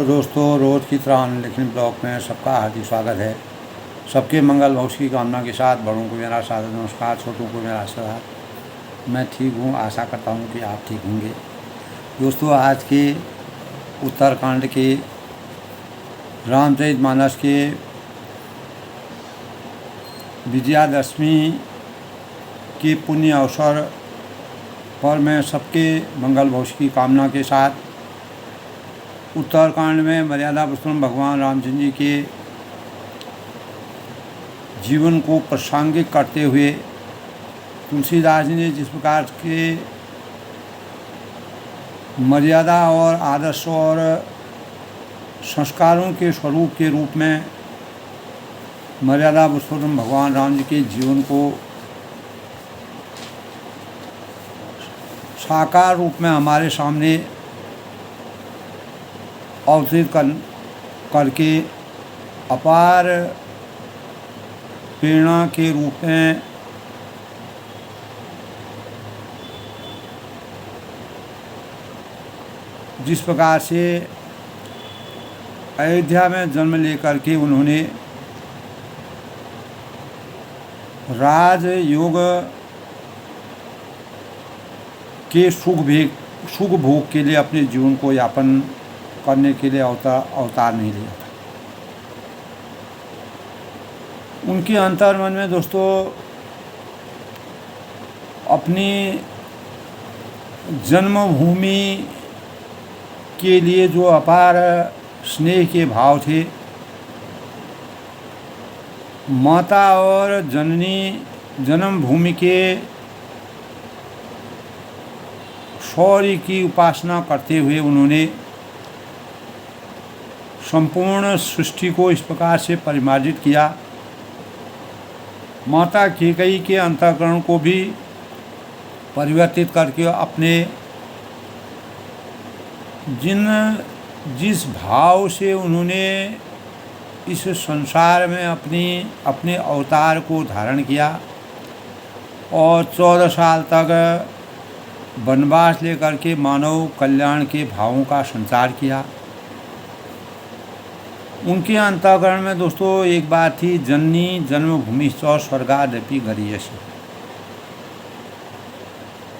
दोस्तों, रोज़ की तरह अनलिखित ब्लॉग में सबका हार्दिक स्वागत है। सबके मंगल भविष्य की कामना के साथ बड़ों को मेरा सादर नमस्कार, छोटों को मेरा आशीर्वाद। मैं ठीक हूँ, आशा करता हूँ कि आप ठीक होंगे। दोस्तों, आज के उत्तरकांड के रामचरितमानस के विजयादशमी के पुण्य अवसर पर मैं सबके मंगल भविष्य की कामना के साथ उत्तरकांड में मर्यादा पुरुषोत्तम भगवान रामचंद्र जी के जीवन को प्रासंगिक करते हुए तुलसीदास जी ने जिस प्रकार के मर्यादा और आदर्श और संस्कारों के स्वरूप के रूप में मर्यादा पुरुषोत्तम भगवान राम जी के जीवन को साकार रूप में हमारे सामने अवतरित करके अपार प्रेरणा के रूप में जिस प्रकार से अयोध्या में जन्म लेकर के उन्होंने राजयोग के सुख भोग के लिए अपने जीवन को यापन करने के लिए अवतार नहीं लिया था। उनके अंतर्मन में दोस्तों अपनी जन्मभूमि के लिए जो अपार स्नेह के भाव थे, माता और जननी जन्मभूमि के शौर्य की उपासना करते हुए उन्होंने संपूर्ण सृष्टि को इस प्रकार से परिमार्जित किया। माता कैकेयी के अंतःकरण को भी परिवर्तित करके अपने जिस भाव से उन्होंने इस संसार में अपने अवतार को धारण किया और 14 साल तक वनवास लेकर के मानव कल्याण के भावों का संचार किया। उनके अंतःकरण में दोस्तों एक बात थी, जननी जन्मभूमि च स्वर्गादपि गरीयसी,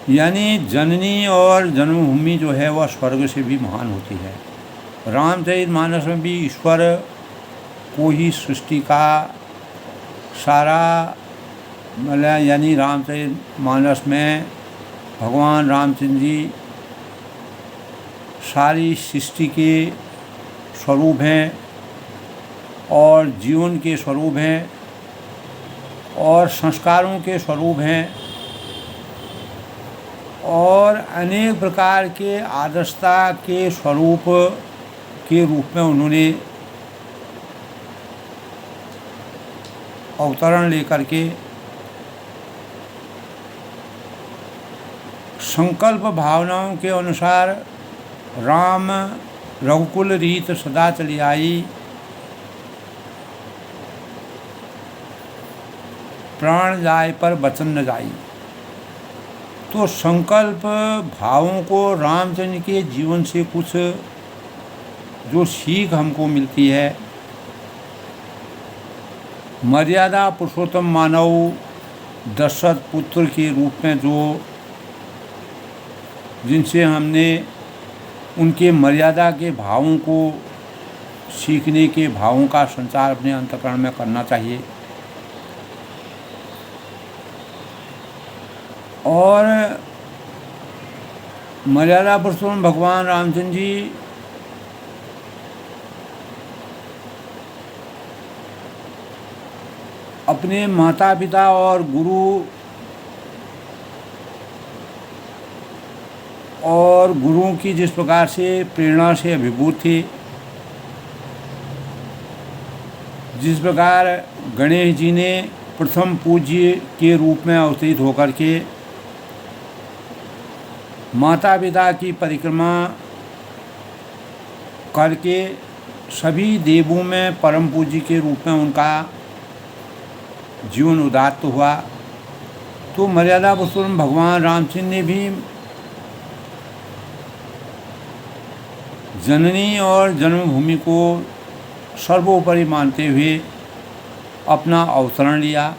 यानी जननी और जन्मभूमि जो है वह स्वर्ग से भी महान होती है। रामचरितमानस में भी ईश्वर को ही सृष्टि का सारा मतलब यानी रामचरितमानस में भगवान रामचंद्र जी सारी सृष्टि के स्वरूप हैं और जीवन के स्वरूप हैं और संस्कारों के स्वरूप हैं और अनेक प्रकार के आदर्शता के स्वरूप के रूप में उन्होंने अवतरण लेकर के संकल्प भावनाओं के अनुसार राम रघुकुल रीत सदा चली आई, प्राण जाए पर वचन न जाई। तो संकल्प भावों को रामचंद्र के जीवन से कुछ जो सीख हमको मिलती है, मर्यादा पुरुषोत्तम मानव दशरथ पुत्र के रूप में जो जिनसे हमने उनके मर्यादा के भावों को सीखने के भावों का संचार अपने अंतःकरण में करना चाहिए। और मर्यादा पुरुषोत्तम भगवान रामचंद्र जी अपने माता पिता और गुरुओं की जिस प्रकार से प्रेरणा से अभिभूत थे, जिस प्रकार गणेश जी ने प्रथम पूज्य के रूप में अवतरित होकर के माता पिता की परिक्रमा करके सभी देवों में परम पूज्य के रूप में उनका जीवन उदात्त हुआ, तो मर्यादा पुरुषोत्तम भगवान रामचंद्र ने भी जननी और जन्मभूमि को सर्वोपरि मानते हुए अपना अवतरण लिया।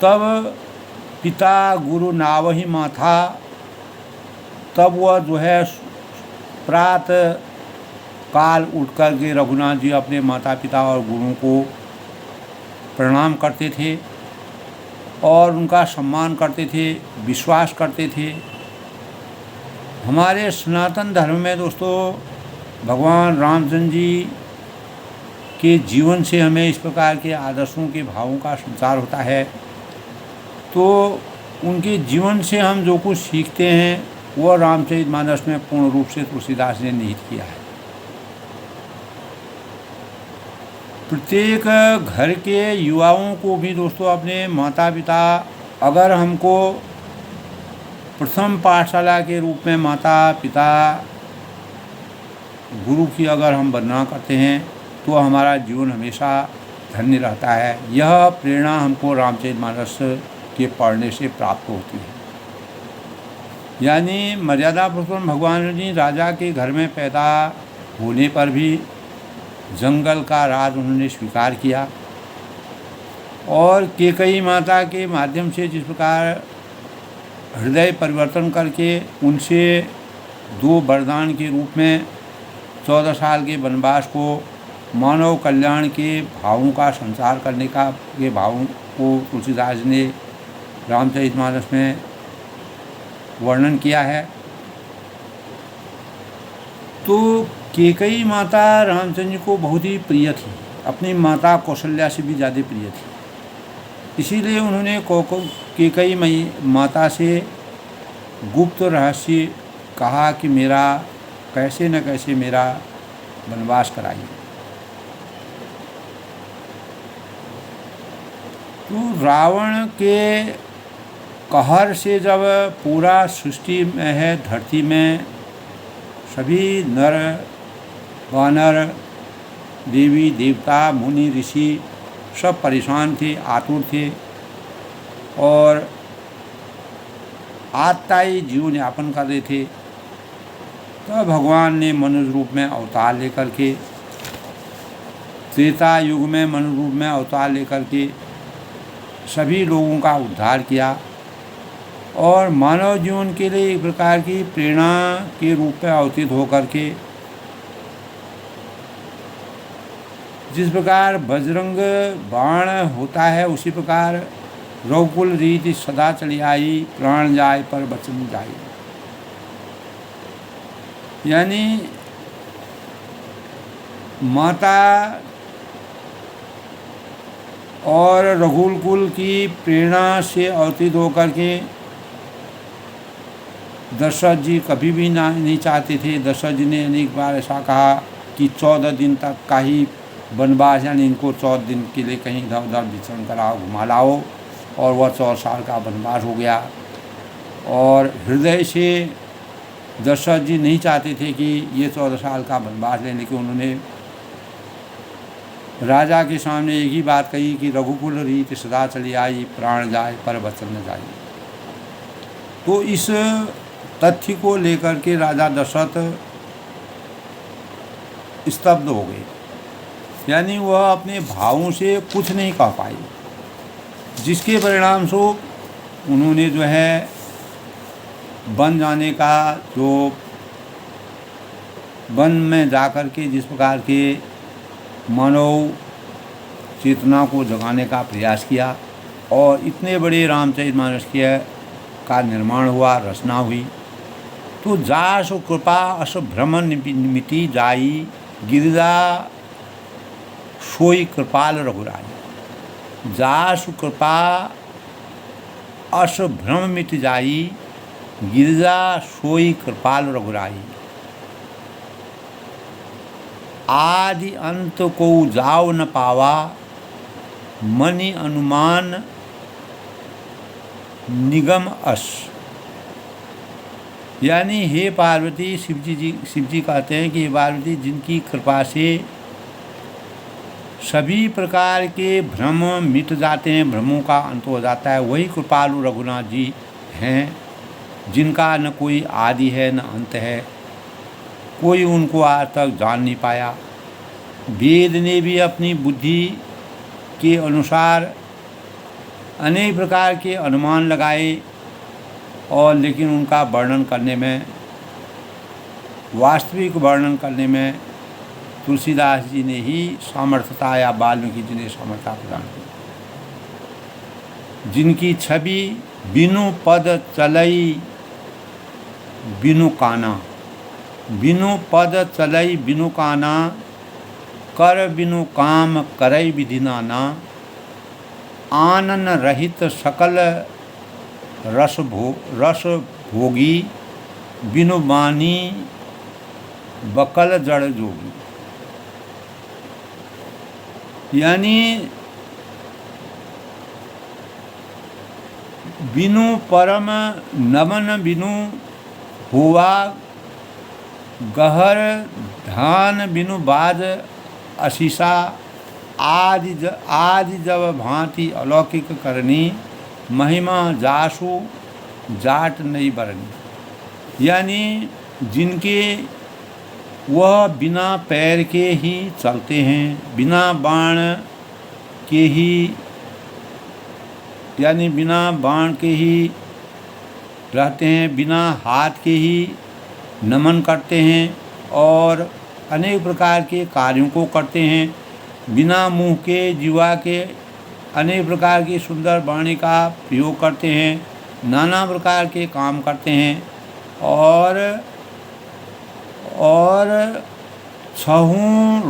तब पिता गुरु नावहि माथा, तब वह जो है प्रातः काल उठ कर के रघुनाथ जी अपने माता पिता और गुरुओं को प्रणाम करते थे और उनका सम्मान करते थे, विश्वास करते थे। हमारे सनातन धर्म में दोस्तों भगवान रामचंद्र जी के जीवन से हमें इस प्रकार के आदर्शों के भावों का संचार होता है। तो उनके जीवन से हम जो कुछ सीखते हैं वह रामचरितमानस में पूर्ण रूप से तुलसीदास ने निहित किया है। प्रत्येक घर के युवाओं को भी दोस्तों अपने माता पिता, अगर हमको प्रथम पाठशाला के रूप में माता पिता गुरु की अगर हम वंदना करते हैं तो हमारा जीवन हमेशा धन्य रहता है। यह प्रेरणा हमको रामचरितमानस के पढ़ने से प्राप्त होती है। यानी मर्यादा पुरुषोत्तम भगवान जी राजा के घर में पैदा होने पर भी जंगल का राज उन्होंने स्वीकार किया और कैकेयी माता के माध्यम से जिस प्रकार हृदय परिवर्तन करके उनसे 2 वरदान के रूप में 14 साल के वनवास को मानव कल्याण के भावों का संचार करने का के भावों को तुलसीदास ने रामचरितमानस में वर्णन किया है। तो कैकेयी माता रामचंद्र जी को बहुत ही प्रिय थी, अपनी माता कौशल्या से भी ज़्यादा प्रिय थी। इसीलिए उन्होंने कैकेयी माता से गुप्त रहस्य कहा कि मेरा कैसे न कैसे मेरा वनवास कराइए। तो रावण के कहर से जब पूरा सृष्टि में है, धरती में सभी नर वानर देवी देवता मुनि ऋषि सब परेशान थे, आतुर थे और आत्ताई जीवन यापन कर रहे थे। तो भगवान ने मनुष्य रूप में अवतार लेकर के, त्रेता युग में मनुष्य रूप में अवतार लेकर के सभी लोगों का उद्धार किया और मानव जीवन के लिए एक प्रकार की प्रेरणा के रूप में अवतीत होकर के जिस प्रकार बजरंग बाण होता है उसी प्रकार रघुकुल रीति सदा चली आई, प्राण जाए पर बचन जाए। यानी माता और रघुकुल की प्रेरणा से अवतीत होकर के दशरथ जी कभी भी नहीं चाहते थे। दशरथ जी ने अनेक बार ऐसा कहा कि 14 दिन तक का ही वनवास, यानी इनको 14 दिन के लिए कहीं इधर उधर विचरण कराओ, घुमा लाओ, और वह 14 साल का वनवास हो गया। और हृदय से दशरथ जी नहीं चाहते थे कि ये 14 साल का वनवास लें, लेकिन उन्होंने राजा के सामने एक ही बात कही कि रघुकुल रीति सदा चली आई, प्राण जाए पर वचन न जाए। तो इस तथ्य को लेकर के राजा दशरथ स्तब्ध हो गए, यानी वह अपने भावों से कुछ नहीं कह पाए, जिसके परिणाम स्वरूप उन्होंने जो है वन जाने का, जो वन में जाकर के जिस प्रकार के मानव चेतना को जगाने का प्रयास किया और इतने बड़े रामचरितमानस का निर्माण हुआ, रचना हुई। तो जासु कृपा अस भ्रम मिटी जाई, गिरिजा सोई कृपाल रघुराई। जासु कृपा अस भ्रम मिट जाई, गिरिजा सोई कृपाल रघुराई। आदि अंत को जाओ न पावा, मनि अनुमान निगम अस। यानी हे पार्वती, शिव जी कहते हैं कि हे पार्वती, जिनकी कृपा से सभी प्रकार के भ्रम मिट जाते हैं, भ्रमों का अंत हो जाता है, वही कृपालु रघुनाथ जी हैं, जिनका न कोई आदि है न अंत है। कोई उनको आज तक जान नहीं पाया। वेद ने भी अपनी बुद्धि के अनुसार अनेक प्रकार के अनुमान लगाए और लेकिन उनका वर्णन करने में, वास्तविक वर्णन करने में तुलसीदास जी ने ही सामर्थ्यता या वाल्मीकि जी ने सामर्थ्यता प्रदान की। जिनकी छवि बिनु पद चलई बिनु काना, बिनु पद चलई बिनु काना, कर बिनु काम करई विधि नाना, आनन रहित सकल रस भोगी, बिनु बानी बकल जड़ जोगी। यानी बिनु परम नमन बिनु हुआ गहर ध्यान, बिनु बाज अशीसा, आदि जब भांति अलौकिक करनी, महिमा जासु जाट नहीं बरनी। यानी जिनके वह बिना पैर के ही चलते हैं, बिना बाण के ही, यानी बिना बाण के ही रहते हैं, बिना हाथ के ही नमन करते हैं और अनेक प्रकार के कार्यों को करते हैं, बिना मुंह के जीवा के अनेक प्रकार की सुंदर वाणी का प्रयोग करते हैं, नाना प्रकार के काम करते हैं और छहूँ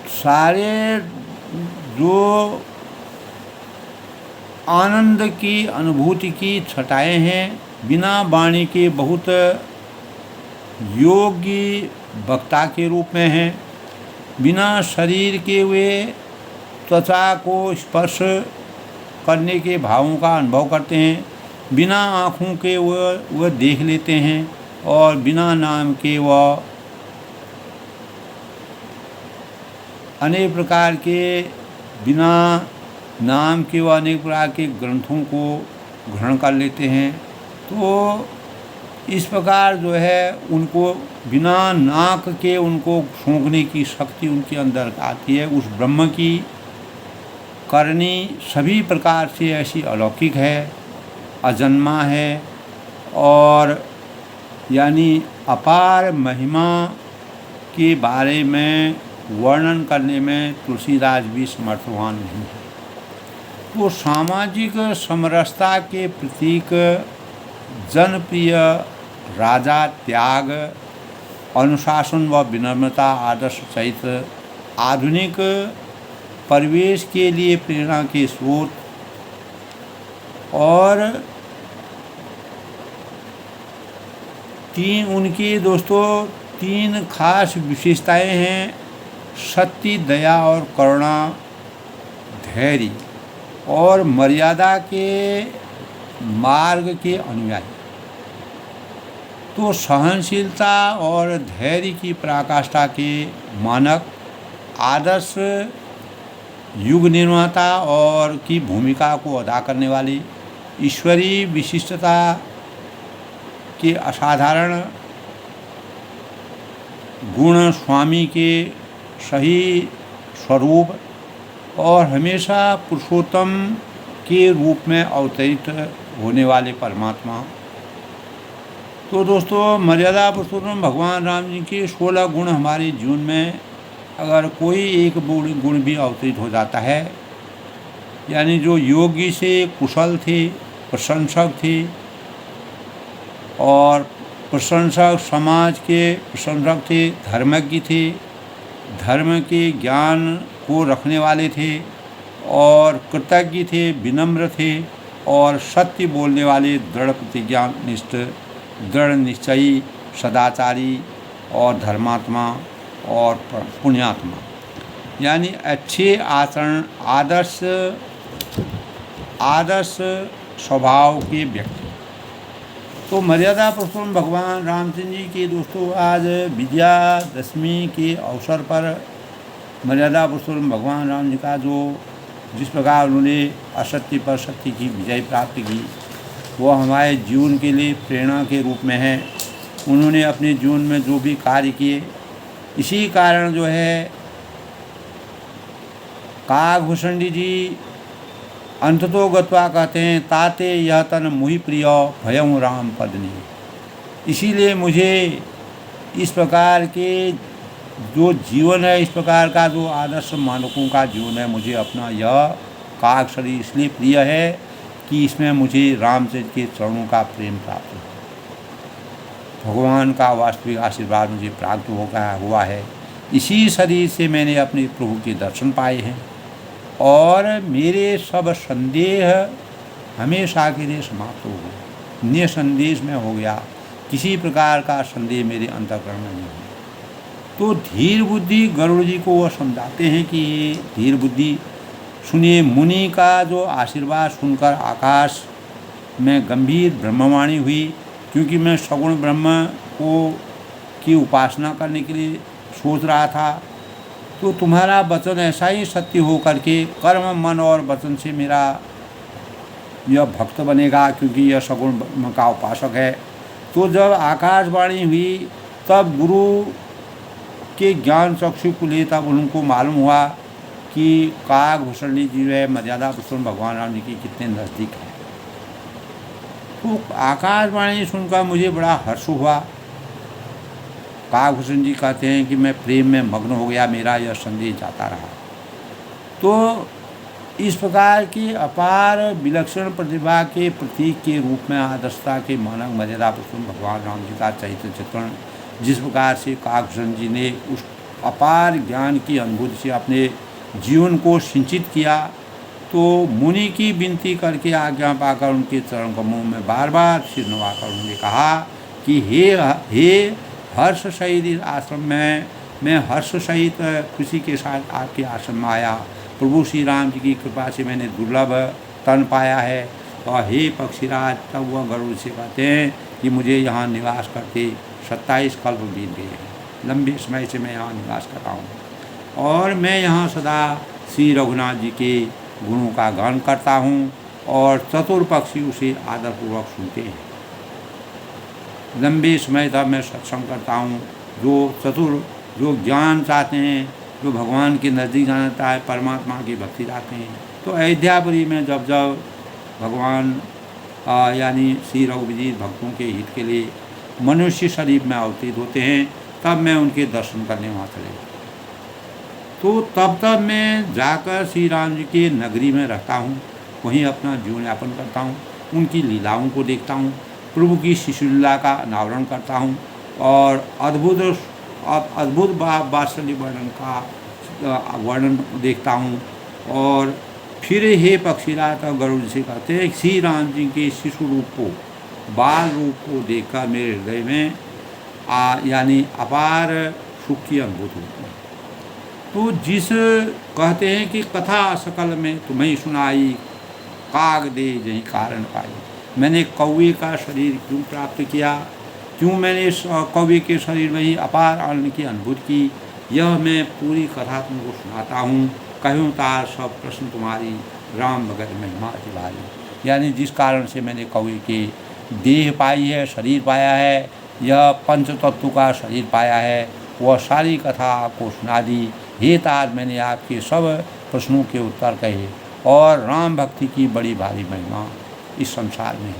सारे जो आनंद की अनुभूति की छटाएं हैं, बिना वाणी के बहुत योग्य वक्ता के रूप में हैं, बिना शरीर के वे त्वचा को स्पर्श करने के भावों का अनुभव करते हैं, बिना आँखों के वह देख लेते हैं और बिना नाम के वह अनेक प्रकार के, बिना नाम के वह अनेक प्रकार के ग्रंथों को ग्रहण कर लेते हैं। तो इस प्रकार जो है उनको बिना नाक के उनको सूंघने की शक्ति उनके अंदर आती है। उस ब्रह्म की करनी सभी प्रकार से ऐसी अलौकिक है, अजन्मा है और यानी अपार महिमा के बारे में वर्णन करने में तुलसीदास भी समर्थवान नहीं है। तो सामाजिक समरसता के प्रतीक जनप्रिय राजा त्याग, अनुशासन व विनम्रता आदर्श चरित्र, आधुनिक परिवेश के लिए प्रेरणा के स्रोत और उनकी दोस्तों तीन खास विशेषताएं हैं: सत्य, दया और करुणा, धैर्य और मर्यादा के मार्ग के अनुयायी। तो सहनशीलता और धैर्य की पराकाष्ठा के मानक, आदर्श युग निर्माता और की भूमिका को अदा करने वाले, ईश्वरीय विशिष्टता के असाधारण गुण, स्वामी के सही स्वरूप और हमेशा पुरुषोत्तम के रूप में अवतरित होने वाले परमात्मा। तो दोस्तों, मर्यादा पुरुषोत्तम भगवान राम जी के 16 गुण हमारे जीवन में अगर कोई एक गुण भी अवतरित हो जाता है, यानी जो योगी से कुशल थे, प्रशंसक थे और प्रशंसक समाज के प्रशंसक थे, धर्मज्ञ थे, धर्म के ज्ञान को रखने वाले थे और कृतज्ञ थे, विनम्र थे और सत्य बोलने वाले, दृढ़ प्रतिज्ञानिष्ठ, दृढ़ निश्चयी, सदाचारी और धर्मात्मा और पुण्यात्मा, यानी अच्छे आचरण, आदर्श स्वभाव के व्यक्ति। तो मर्यादा पुरुषोत्तम भगवान रामचंद्र जी के दोस्तों आज विजयादशमी के अवसर पर मर्यादा पुरुषोत्तम भगवान राम जी का जो जिस प्रकार उन्होंने असत्य पर सत्य की विजय प्राप्त की वो हमारे जीवन के लिए प्रेरणा के रूप में है। उन्होंने अपने जीवन में जो भी कार्य किए, इसी कारण जो है काकभूषण जी अंततो गत्वा कहते हैं ताते यह तन मुहि प्रिय भयं राम पदनी। इसीलिए मुझे इस प्रकार के जो जीवन है, इस प्रकार का जो आदर्श मानकों का जीवन है, मुझे अपना यह काक शरीर इसलिए प्रिय है कि इसमें मुझे रामचंद्र के चरणों का प्रेम प्राप्त हो, भगवान का वास्तविक आशीर्वाद मुझे प्राप्त हुआ है। इसी शरीर से मैंने अपने प्रभु के दर्शन पाए हैं और मेरे सब संदेह हमेशा के लिए समाप्त हो गए, निसंदेश में हो गया। किसी प्रकार का संदेह मेरे अंतःकरण में नहीं है। तो धीर बुद्धि गरुड़ जी को वह समझाते हैं कि ये धीर बुद्धि सुनिए, मुनि का जो आशीर्वाद सुनकर आकाश में गंभीर ब्रह्मवाणी हुई, क्योंकि मैं सगुण ब्रह्म को की उपासना करने के लिए सोच रहा था। तो तुम्हारा वचन ऐसा ही सत्य हो करके कर्म मन और वचन से मेरा यह भक्त बनेगा, क्योंकि यह सगुण ब्रह्म का उपासक है। तो जब आकाशवाणी हुई तब गुरु के ज्ञान चक्षु खुले, तब उनको मालूम हुआ कि काकभूषण जी जो है मर्यादा पुरुषोत्तम भगवान राम जी की कितने नज़दीक है। तो आकाशवाणी सुनकर मुझे बड़ा हर्ष हुआ। काकभूषण जी कहते हैं कि मैं प्रेम में मग्न हो गया, मेरा यह संदेश जाता रहा। तो इस प्रकार की अपार विलक्षण प्रतिभा के प्रतीक के रूप में आदर्शता के मानक मर्यादा पुरुषोत्तम भगवान राम जी का चरित्र चित्रण जिस प्रकार से काकभूषण जी ने उस अपार ज्ञान की अनुभूति से अपने जीवन को सिंचित किया, तो मुनि की विनती करके आज्ञा पाकर उनके चरण कमलों में बार बार सिर नवाकर उन्होंने कहा कि हे हर्ष सहित इस आश्रम में मैं हर्ष सहित खुशी के साथ आपके आश्रम में आया। प्रभु श्री राम जी की कृपा से मैंने दुर्लभ तन पाया है। और हे पक्षीराज, तब वह गरुड़ से कहते हैं कि मुझे यहाँ निवास करते 27 कल्प बीत गए हैं, लंबे समय से मैं यहाँ निवास कर रहा हूँ और मैं यहाँ सदा श्री रघुनाथ जी के गुणों का गान करता हूँ और चतुर पक्षी उसे आदरपूर्वक सुनते हैं। लंबे समय तक मैं सत्संग करता हूँ। जो ज्ञान चाहते हैं, जो भगवान के नज़दीक जाना चाहता है, परमात्मा की भक्ति चाहते हैं, तो अयोध्यापुरी में जब जब भगवान यानी श्री रघुवीर भक्तों के हित के लिए मनुष्य शरीर में अवतीर्ण होते हैं, तब मैं उनके दर्शन करने वहाँ चले जाता। तो तब मैं जाकर श्री राम जी के नगरी में रहता हूँ, वहीं अपना जीवन यापन करता हूँ, उनकी लीलाओं को देखता हूँ, प्रभु की शिशु लीला का अनावरण करता हूँ और अद्भुत वात्सल्य वर्णन देखता हूँ। और फिर हे पक्षीराज गरुड़ से कहते हैं श्री राम जी के शिशु रूप को, बाल रूप को देखकर मेरे हृदय में यानी अपार सुख की अनुभूति होती है। तो जिस कहते हैं कि कथा सकल में तुम्हें सुनाई, काग दे यही कारण पाई। मैंने कौवे का शरीर क्यों प्राप्त किया, क्यों मैंने कौवे के शरीर में ही अपार आनंद की अनुभूति की, यह मैं पूरी कथा तुमको सुनाता हूँ। कहूँ तार सब प्रश्न तुम्हारी, राम भगत महिमा तुम्हारी। यानी जिस कारण से मैंने कौवे के देह पाई है, शरीर पाया है, यह पंच तत्व का शरीर पाया है, वह सारी कथा आपको सुना दी। हे तात, मैंने आपके सब प्रश्नों के उत्तर कहे और राम भक्ति की बड़ी भारी महिमा इस संसार में है,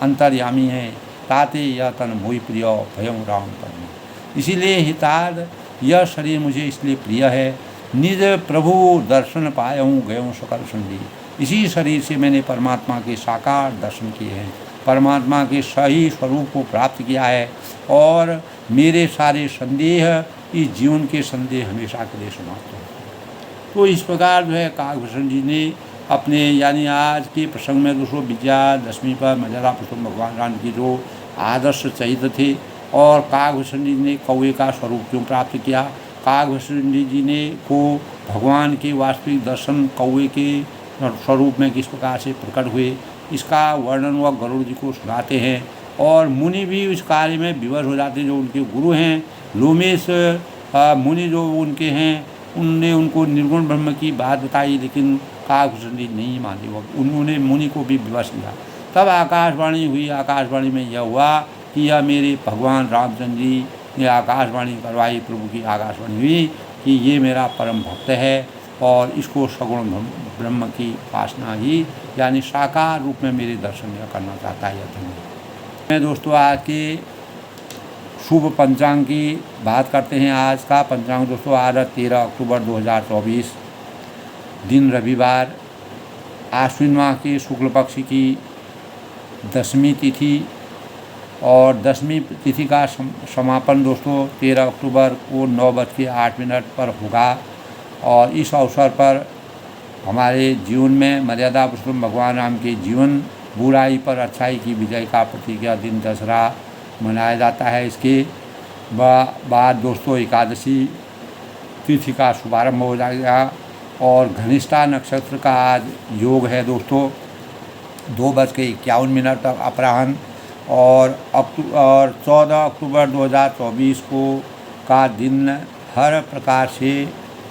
अंतर्यामी है। ताते यह तन मोहि प्रिय भयं राम पदनी। इसीलिए हितार्थ यह शरीर मुझे इसलिए प्रिय है, निज प्रभु दर्शन पायऊँ गयों सकल संधि। इसी शरीर से मैंने परमात्मा के साकार दर्शन किए हैं, परमात्मा के सही स्वरूप को प्राप्त किया है और मेरे सारे संदेह, इस जीवन के संदेह हमेशा के लिए समाप्त हो। तो इस प्रकार जो है काकभूषण जी ने अपने यानी आज के प्रसंग में 200 पर मर्यादा पुरुषोत्तम भगवान राम की जो आदर्श चरित्र थे और काकभूषण जी ने कौवे का स्वरूप क्यों प्राप्त किया, काकभूषण जी ने को भगवान के वास्तविक दर्शन कौवे के स्वरूप में किस प्रकार से प्रकट हुए, इसका वर्णन वह गरुड़ जी को सुनाते हैं। और मुनि भी इस कार्य में विवश हो जाते हैं। जो उनके गुरु हैं लोमेश मुनि जो उनके हैं, उनने उनको निर्गुण ब्रह्म की बात बताई, लेकिन काकभूषण जी नहीं माने। उन्होंने मुनि को भी विवश किया। तब आकाशवाणी हुई। आकाशवाणी में यह हुआ कि यह मेरे भगवान रामचंद्र जी ने आकाशवाणी करवाई, प्रभु की आकाशवाणी हुई कि ये मेरा परम भक्त है और इसको सगुण ब्रह्म की उपासना ही यानी साकार रूप में मेरे दर्शन करना चाहता है। यह मैं दोस्तों आज के शुभ पंचांग की बात करते हैं। आज का पंचांग दोस्तों आज 13 अक्टूबर 2024 दिन रविवार, आश्विन माह के शुक्ल पक्ष की दशमी तिथि और दशमी तिथि का समापन दोस्तों 13 अक्टूबर को 9:08 पर होगा। और इस अवसर पर हमारे जीवन में मर्यादा पुरुषोत्तम भगवान राम के जीवन, बुराई पर अच्छाई की विजय का प्रतीक यह दिन दशहरा मनाया जाता है। इसके बाद दोस्तों एकादशी तिथि का शुभारंभ हो जाएगा और घनिष्ठा नक्षत्र का आज योग है दोस्तों 2:51 तक अपराह्न। और 14 अक्टूबर 2024 को का दिन हर प्रकार से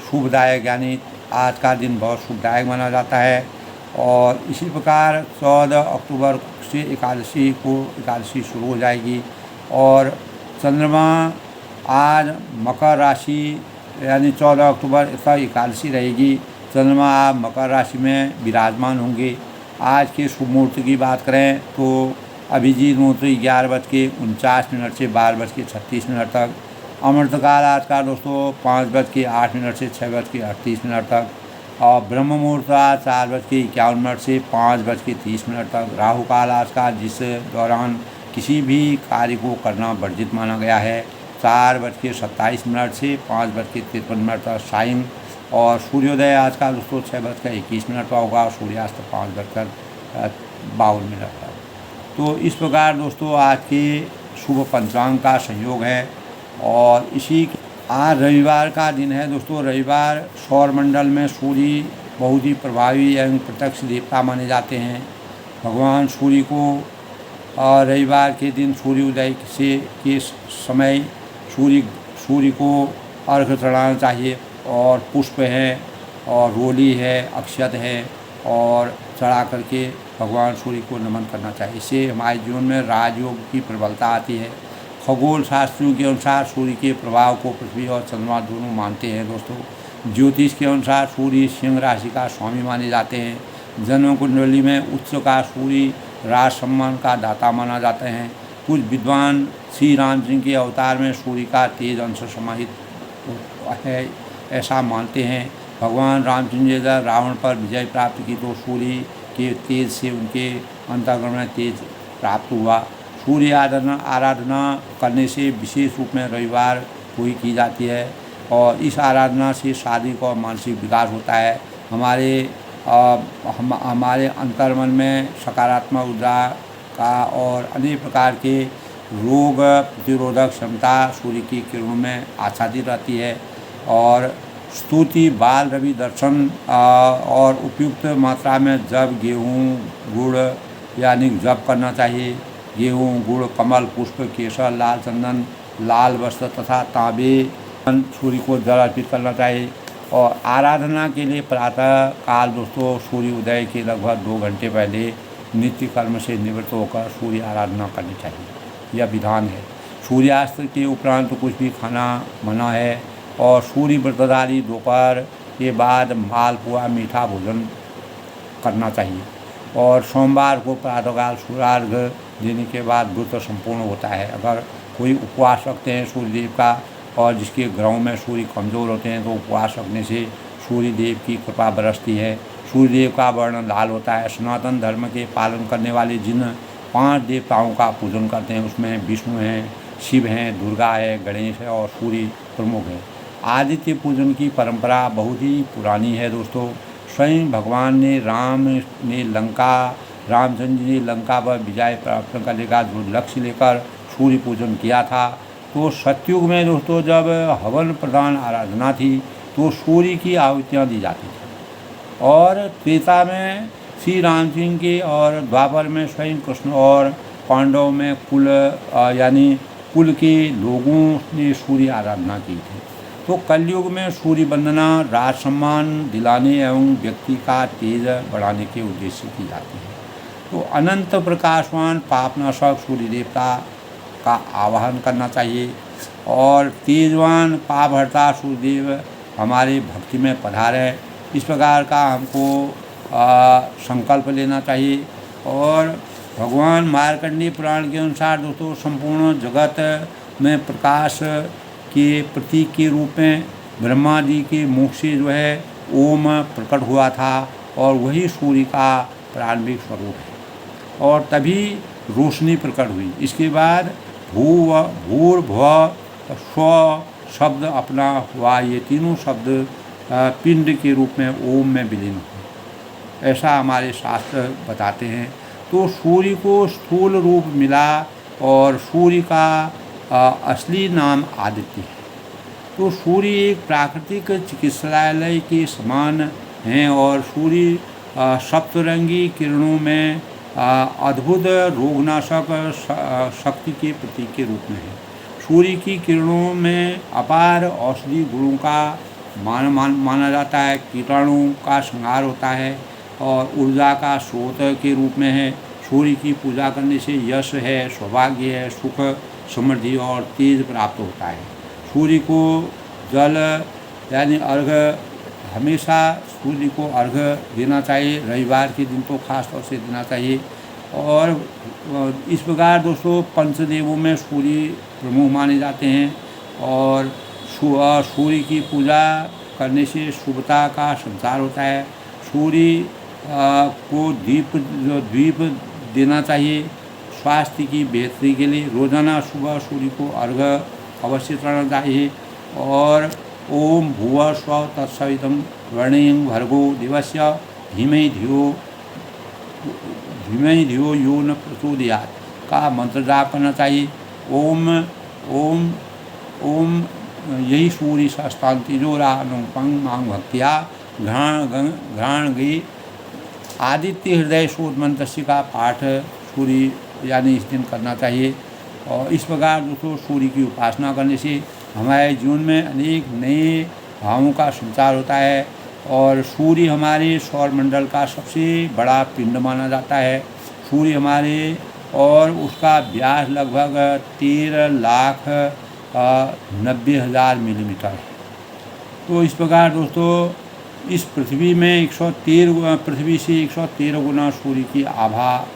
शुभदायक यानी आज का दिन बहुत शुभदायक माना जाता है। और इसी प्रकार 14 अक्टूबर से एकादशी शुरू हो जाएगी और चंद्रमा आज मकर राशि यानी 14 अक्टूबर तक एकादशी रहेगी। चंद्रमा आप मकर राशि में विराजमान होंगे। आज के शुभ मुहूर्त की बात करें तो अभिजीत मुहूर्त 11:49 से 12:36 तक। अमृतकाल आज का दोस्तों 5:08 से 6:38 तक। और ब्रह्म मुहूर्त आज 4:51 से 5:30 तक। राहु काल आज का जिस दौरान किसी भी कार्य को करना वर्जित माना गया है 4:27 से 5:53 तक सायं। और सूर्योदय आज का दोस्तों 6:21 पर होगा। सूर्यास्त 5:52 तक। तो इस प्रकार दोस्तों आज के शुभ पंचांग का संयोग है। और इसी आज रविवार का दिन है दोस्तों। रविवार सौर मंडल में सूर्य बहुत ही प्रभावी एवं प्रत्यक्ष देवता माने जाते हैं। भगवान सूर्य को रविवार के दिन सूर्योदय के समय सूर्य को अर्घ्य चढ़ाना चाहिए। और पुष्प है और रोली है, अक्षत है और चढ़ा करके भगवान सूर्य को नमन करना चाहिए। इससे हमारे जीवन में राजयोग की प्रबलता आती है। खगोल शास्त्रियों के अनुसार सूर्य के प्रभाव को पृथ्वी और चंद्रमा दोनों मानते हैं दोस्तों। ज्योतिष के अनुसार सूर्य सिंह राशि का स्वामी माने जाते हैं। जन्म कुंडली में उच्च का सूर्य राज सम्मान का दाता माना जाते हैं। कुछ विद्वान श्री राम जी के अवतार में सूर्य का तेज अंश समाहित है ऐसा मानते हैं। भगवान रामचंद्र जी जब रावण पर विजय प्राप्त की तो सूर्य के तेज से उनके अंतःकरण में तेज प्राप्त हुआ। सूर्य आराधना करने से विशेष रूप में रविवार को ही की जाती है और इस आराधना से शारीरिक और मानसिक विकास होता है। हमारे अंतर्मन में सकारात्मक ऊर्जा का और अनेक प्रकार के रोग प्रतिरोधक क्षमता सूर्य की किरणों में आच्छादित रहती है। और स्तुति, बाल रवि दर्शन और उपयुक्त मात्रा में जब गेहूँ गुड़ यानी जप करना चाहिए। गेहूँ गुड़, कमल पुष्प, केसर, लाल चंदन, लाल वस्त्र तथा तांबे सूर्य को जल अर्पित करना चाहिए। और आराधना के लिए प्रातः काल दोस्तों सूर्य उदय के लगभग 2 घंटे पहले नित्य कर्म से निवृत्त होकर सूर्य आराधना करनी चाहिए। यह विधान है। सूर्यास्त के उपरांत कुछ भी खाना मना है। और सूर्य व्रतधारी दोपहर के बाद मालपुआ मीठा भोजन करना चाहिए। और सोमवार को प्रातःकाल सूर्यार्घ्य देने के बाद व्रत संपूर्ण होता है। अगर कोई उपवास रखते हैं सूर्यदेव का और जिसके ग्रहों में सूर्य कमज़ोर होते हैं तो उपवास रखने से सूर्यदेव की कृपा बरसती है। सूर्यदेव का वर्ण लाल होता है। सनातन धर्म के पालन करने वाले जिन 5 देवताओं का पूजन करते हैं उसमें विष्णु हैं, शिव हैं, दुर्गा है, गणेश है और सूर्य प्रमुख है। आदित्य पूजन की परंपरा बहुत ही पुरानी है दोस्तों। स्वयं भगवान ने रामचंद्र जी ने लंका पर विजय प्राप्त करने का जो लक्ष्य लेकर सूर्य पूजन किया था। तो सतयुग में दोस्तों जब हवन प्रधान आराधना थी तो सूर्य की आहुतियाँ दी जाती थी। और त्रेता में श्री राम जी के और द्वापर में स्वयं कृष्ण और पांडवों में कुल के लोगों ने सूर्य आराधना की थी। तो कलयुग में सूर्य वंदना राज सम्मान दिलाने एवं व्यक्ति का तेज बढ़ाने के उद्देश्य की जाती है। तो अनंत प्रकाशवान पापनाशक सूर्य देवता का आवाहन करना चाहिए और तेजवान पापहर्ता सूर्यदेव हमारे भक्ति में पधारे, इस प्रकार का हमको संकल्प लेना चाहिए। और भगवान मार्कंडेय पुराण के अनुसार दोस्तों संपूर्ण जगत में प्रकाश के प्रतीक के रूप में ब्रह्मा जी के मुख से जो है ओम प्रकट हुआ था और वही सूर्य का प्रारंभिक स्वरूप है और तभी रोशनी प्रकट हुई। इसके बाद भूर्भुव स्व शब्द अपना हुआ, ये तीनों शब्द पिंड के रूप में ओम में विलीन हुए, ऐसा हमारे शास्त्र बताते हैं। तो सूर्य को स्थूल रूप मिला और सूर्य का असली नाम आदित्य है। तो सूर्य एक प्राकृतिक चिकित्सालय के समान हैं और सूर्य सप्तरंगी किरणों में अद्भुत रोगनाशक शक्ति के प्रतीक के रूप में है। सूर्य की किरणों में अपार औषधि गुणों का माना जाता है, कीटाणु का संहार होता है और ऊर्जा का स्रोत के रूप में है। सूर्य की पूजा करने से यश है, सौभाग्य है, सुख, समृद्धि और तेज प्राप्त होता है। सूर्य को जल यानी अर्घ्य, हमेशा सूर्य को अर्घ्य देना चाहिए, रविवार के दिन तो खास तौर से देना चाहिए। और इस प्रकार दोस्तों पंचदेवों में सूर्य प्रमुख माने जाते हैं और सूर्य की पूजा करने से शुभता का संचार होता है। सूर्य को द्वीप देना चाहिए स्वास्थ्य की बेहतरी के लिए। रोजाना सुबह सूर्य को अर्घ्य अवश्य करना चाहिए। और ओम भुवः स्वः तत्सवितुर्वरेण्यं भर्गो देवस्य धीमहि धियो यो न प्रचोदयात् का मंत्र जाप करना चाहिए। ओम ओम ओम यही सूर्य शास्त्रांति तेजोरानुपंग मांग भक्तिया घ्राण गई आदित्य हृदय शोध मंत्र का पाठ सूर्य यानी इस दिन करना चाहिए। और इस प्रकार दोस्तों सूर्य की उपासना करने से हमारे जीवन में अनेक नए भावों का संचार होता है और सूर्य हमारे सौरमंडल का सबसे बड़ा पिंड माना जाता है। सूर्य हमारे और उसका व्यास लगभग 13,90,000 मिलीमीटर है। तो इस प्रकार दोस्तों इस पृथ्वी में 113 पृथ्वी से 113 गुना सूर्य की आभा,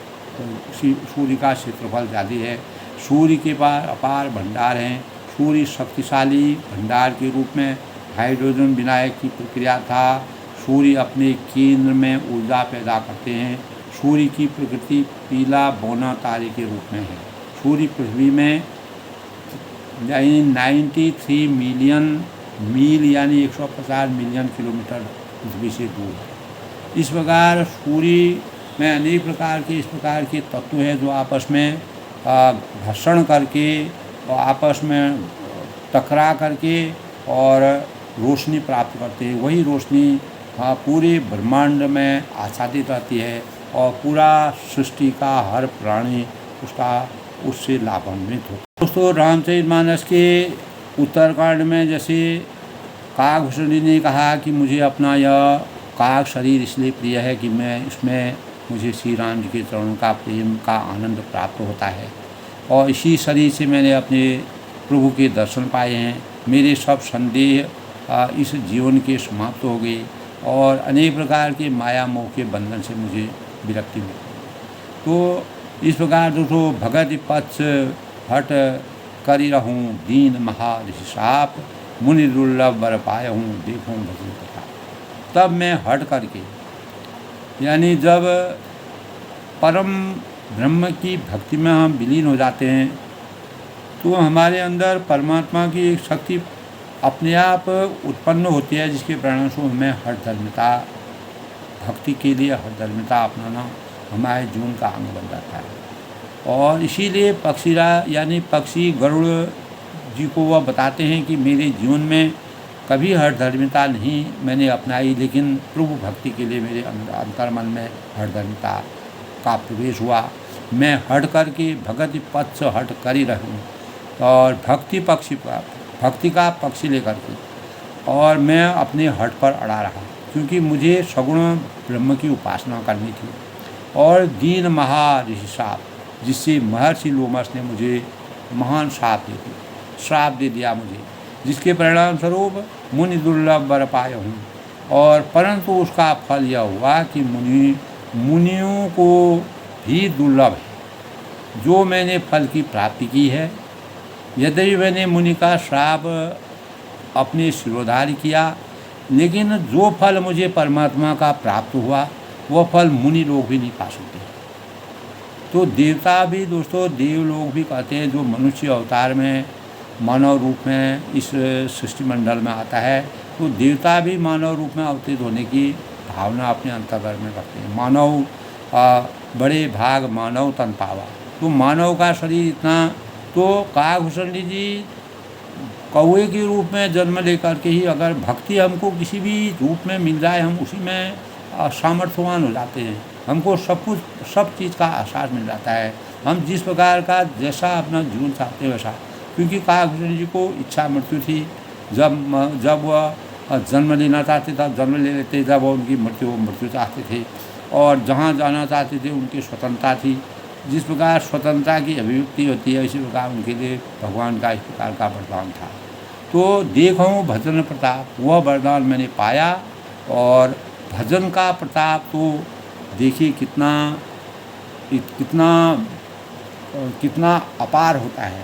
सूर्य का क्षेत्रफल ज़्यादा है। सूर्य के पास अपार भंडार हैं। सूर्य शक्तिशाली भंडार के रूप में हाइड्रोजन विनायक की प्रक्रिया था। सूर्य अपने केंद्र में ऊर्जा पैदा करते हैं। सूर्य की प्रकृति पीला बौना तारे के रूप में है। सूर्य पृथ्वी में 93 मिलियन मील यानी 150 मिलियन किलोमीटर पृथ्वी से दूर है। इस प्रकार सूर्य में अनेक प्रकार के इस प्रकार के तत्व हैं जो आपस में घर्षण करके और आपस में टकरा करके और रोशनी प्राप्त करते हैं। वही रोशनी पूरे ब्रह्मांड में आच्छादित रहती है और पूरा सृष्टि का हर प्राणी उससे लाभान्वित होता है। दोस्तों रामचरितमानस के उत्तरकांड में जैसे काकभूषणी ने कहा कि मुझे अपना यह काक शरीर इसलिए प्रिय है कि मैं इसमें मुझे श्री राम जी के चरणों का प्रेम का आनंद प्राप्त होता है और इसी शरीर से मैंने अपने प्रभु के दर्शन पाए हैं। मेरे सब संदेह इस जीवन के समाप्त हो गए और अनेक प्रकार के माया मोह के बंधन से मुझे विरक्ति मिली। तो इस प्रकार दोस्तों भगत पक्ष हट करी रहूँ दीन महा ऋषि साप मुनि दुर्लभ बर पाए हूँ देखूँ भजन कथा। तब मैं हट करके यानी जब परम ब्रह्म की भक्ति में हम विलीन हो जाते हैं तो हमारे अंदर परमात्मा की एक शक्ति अपने आप उत्पन्न होती है जिसके परिणामस्वरूप हमें हठधर्मिता भक्ति के लिए हठधर्मिता अपनाना हमारे जीवन का अंग बन जाता है। और इसीलिए पक्षीराज यानी पक्षी गरुड़ जी को वह बताते हैं कि मेरे जीवन में कभी हठधर्मिता नहीं मैंने अपनाई, लेकिन प्रभु भक्ति के लिए मेरे अंतर्मन में हठधर्मिता का प्रवेश हुआ। मैं हट करके भगति पक्ष हट कर ही रहूँ और भक्ति का पक्ष लेकर के और मैं अपने हट पर अड़ा रहा क्योंकि मुझे सगुण ब्रह्म की उपासना करनी थी। और दीन महा ऋषि श्राप, जिससे महर्षि लोमस ने मुझे महान श्राप दे दिया मुझे, जिसके परिणाम स्वरूप मुनि दुर्लभ वर पाया हूँ। और परंतु उसका फल यह हुआ कि मुनियों को भी दुर्लभ है जो मैंने फल की प्राप्ति की है। यद्यपि मैंने मुनि का श्राप अपने सिरोधार्य किया, लेकिन जो फल मुझे परमात्मा का प्राप्त हुआ वह फल मुनि लोग भी नहीं पा सकते। तो देवता भी दोस्तों, देव लोग भी कहते हैं, जो मनुष्य अवतार में मानव रूप में इस सृष्टि मंडल में आता है, तो देवता भी मानव रूप में अवतरित होने की भावना अपने अंतर्गत में रखते हैं। मानव बड़े भाग मानव तन पावा, तो मानव का शरीर इतना, तो काकभूषण जी कौवे के रूप में जन्म लेकर के ही अगर भक्ति हमको किसी भी रूप में मिल जाए, हम उसी में सामर्थ्यवान हो जाते हैं। हमको सब कुछ, सब चीज़ का एहसास मिल जाता है, हम जिस प्रकार का जैसा अपना जीवन चाहते हैं वैसा। क्योंकि काकभूषण जी को इच्छा मृत्यु थी, जब वह जन्म लेना चाहते तब जन्म ले लेते, जब उनकी मृत्यु चाहते थे, और जहाँ जाना चाहते थे उनकी स्वतंत्रता थी। जिस प्रकार स्वतंत्रता की अभिव्यक्ति होती है, इसी प्रकार उनके लिए भगवान का इस प्रकार का वरदान था। तो देखो भजन प्रताप, वह वरदान मैंने पाया। और भजन का प्रताप तो देखिए कितना अपार होता है।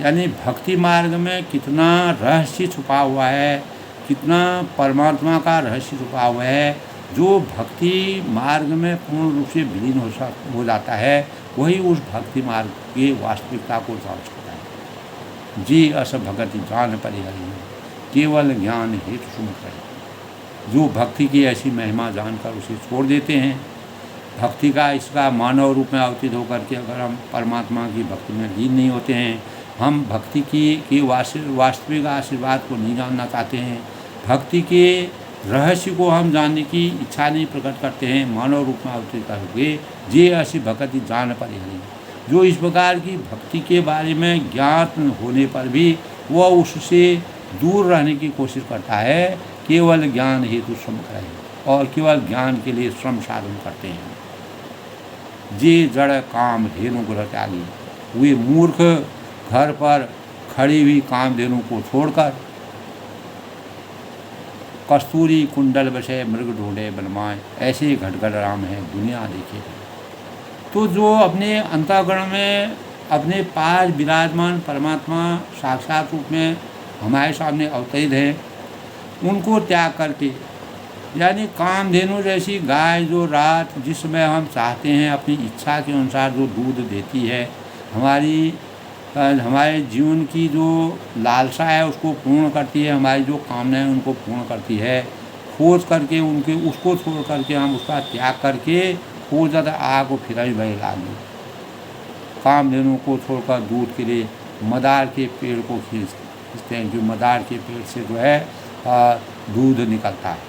यानी भक्ति मार्ग में कितना रहस्य छुपा हुआ है, कितना परमात्मा का रहस्य छुपा हुआ है। जो भक्ति मार्ग में पूर्ण रूप से विलीन हो जाता है, वही उस भक्ति मार्ग की वास्तविकता को जान सकता है। जी अस भगति जान परिहरि, केवल ज्ञान हेतु सुमुख है। जो भक्ति की ऐसी महिमा जानकर उसे छोड़ देते हैं, भक्ति का इसका मानव रूप में अवतीत होकर के अगर हम परमात्मा की भक्ति में लीन नहीं होते हैं, हम भक्ति की वास्तविक आशीर्वाद को नहीं जानना चाहते हैं, भक्ति के रहस्य को हम जानने की इच्छा नहीं प्रकट करते हैं, मानव रूप में अवतीत करके जे ऐसी भक्ति जान परिहरि। जो इस प्रकार की भक्ति के बारे में ज्ञात होने पर भी वह उससे दूर रहने की कोशिश करता है, केवल ज्ञान हेतु श्रम करें, और केवल ज्ञान के लिए श्रम साधन करते हैं। जे जड़ काम धेनु ग्रह त्यागी, वे मूर्ख घर पर खड़ी हुई कामधेनु को छोड़कर कस्तूरी कुंडल बसे मृग ढूंढे बनमाए, ऐसे घटघट राम है दुनिया देखे। तो जो अपने अंतःकरण में अपने पास विराजमान परमात्मा साक्षात रूप में हमारे सामने अवतरित है, उनको त्याग करके, यानी कामधेनु जैसी गाय जो रात जिस समय हम चाहते हैं अपनी इच्छा के अनुसार जो दूध देती है, हमारे जीवन की जो लालसा है उसको पूर्ण करती है, हमारी जो कामनाएं उनको पूर्ण करती है, खोज करके उसको छोड़ करके हम उसका त्याग करके खोजत आग फिराई भय लागे। कामधेनु को छोड़कर दूध के लिए मदार के पेड़ को खींचते हैं, जो मदार के पेड़ से जो है दूध निकलता है,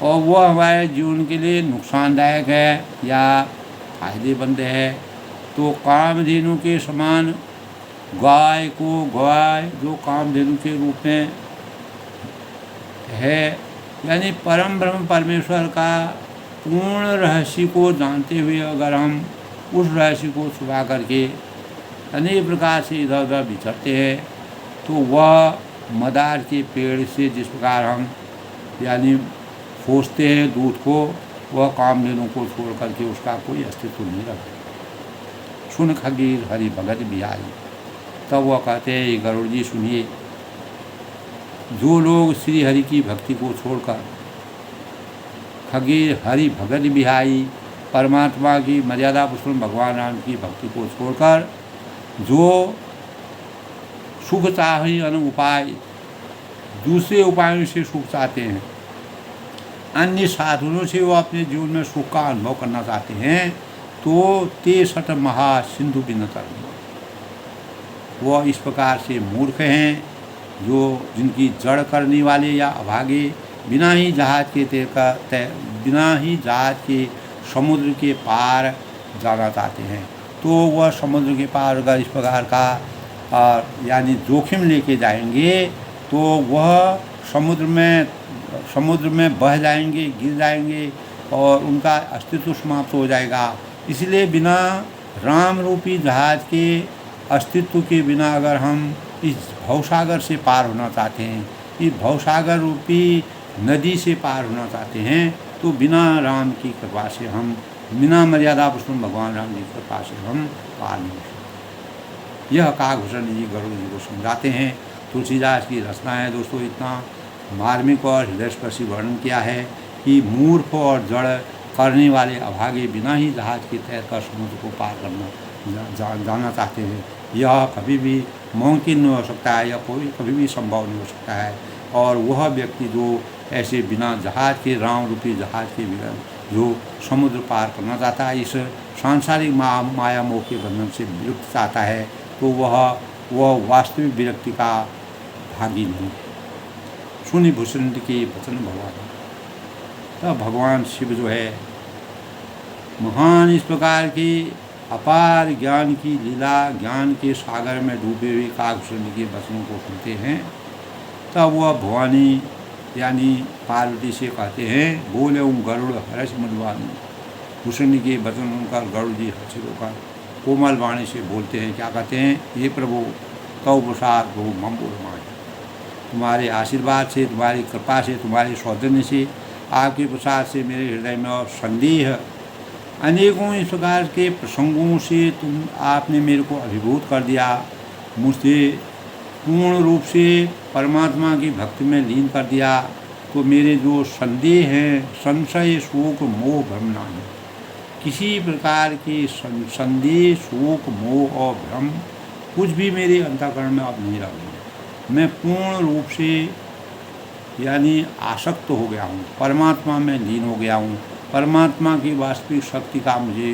और वह हमारे जीवन के लिए नुकसानदायक है या फायदेमंद है। तो कामधेनु के समान गाय जो कामधेनु के रूप में है, यानी परम ब्रह्म परमेश्वर का पूर्ण रहस्य को जानते हुए अगर हम उस रहस्य को छुपा करके अनेक प्रकार से इधर उधर विचरते हैं, तो वह मदार के पेड़ से जिस प्रकार हम यानी खोजते हैं दूध को, वह कामधेनु को छोड़ करके उसका कोई अस्तित्व नहीं रखता। सुन खगीर हरि भगत बिहारी, तब वह कहते हैं गरुड़ जी सुनिए, जो लोग श्री हरि की भक्ति को छोड़कर खगीर हरि भगत बिहारी परमात्मा की मर्यादा पुरुषोत्तम भगवान राम की भक्ति को छोड़कर जो सुख चाहे उपाय दूसरे उपायों से सुख चाहते हैं, अन्य साधनों से वो अपने जीवन में सुख का अनुभव करना चाहते हैं, तो ते सट महा सिंधु बिनतर, वह इस प्रकार से मूर्ख हैं जो जिनकी जड़ करने वाले या अभागे बिना ही जहाज के समुद्र के पार जाना चाहते हैं। तो वह समुद्र के पार अगर इस प्रकार का यानी जोखिम लेके जाएंगे, तो वह समुद्र में बह जाएंगे, गिर जाएंगे, और उनका अस्तित्व समाप्त हो जाएगा। इसलिए बिना राम रूपी जहाज के अस्तित्व के बिना अगर हम इस भवसागर से पार होना चाहते हैं, इस भवसागर रूपी नदी से पार होना चाहते हैं, तो बिना राम की कृपा से हम, बिना मर्यादा पुरुषोत्तम भगवान राम जी की कृपा से हम पार नहीं हो सकते। यह काकभूषण जी गरुड़ जी को समझाते हैं। तुलसीदास की रचना है दोस्तों। इतना मार्मिक और हृदयस्पर्शी वर्णन किया है कि मूर्ख और जड़ करने वाले अभागे बिना ही जहाज के तैरकर समुद्र को पार करना जाना चाहते हैं, यह कभी भी मुमकिन नहीं हो सकता है, या कोई कभी भी संभव नहीं हो सकता है। और वह व्यक्ति जो ऐसे बिना जहाज के, राम रूपी जहाज के बिना जो समुद्र पार करना चाहता है, इस सांसारिक माया मोह के बंधन से विमुक्त चाहता है, तो वह वास्तविक विरक्ति का भागी नहीं है। सुनि भूषण के वचन भगवान, तब भगवान शिव जो है महान इस प्रकार की अपार ज्ञान की लीला, ज्ञान के सागर में डूबे हुए काकभूषण के वचनों को सुनते हैं। तब वह भवानी यानी पार्वती से कहते हैं, बोले गरुड़ हर्ष मधुवानी। भूषण के वचन उनका गरुड़ जी हर्षित होकर कोमल वाणी से बोलते हैं। क्या कहते हैं? ये प्रभु तव प्रसाद प्रभु मम बोलमान, तुम्हारे आशीर्वाद से, तुम्हारी कृपा से, तुम्हारे सौजन्य से, आपके प्रसाद से मेरे हृदय में और संदेह अनेकों इस प्रकार के प्रसंगों से आपने मेरे को अभिभूत कर दिया। मुझे पूर्ण रूप से परमात्मा की भक्ति में लीन कर दिया। तो मेरे जो संदेह हैं, संशय, शोक, मोह, भ्रम नहीं, किसी प्रकार के संदेह, शोक, मोह और भ्रम कुछ भी मेरे अंतःकरण में अब नहीं रह गया। मैं पूर्ण रूप से यानी आसक्त हो गया हूँ, परमात्मा में लीन हो गया हूँ। परमात्मा की वास्तविक शक्ति का मुझे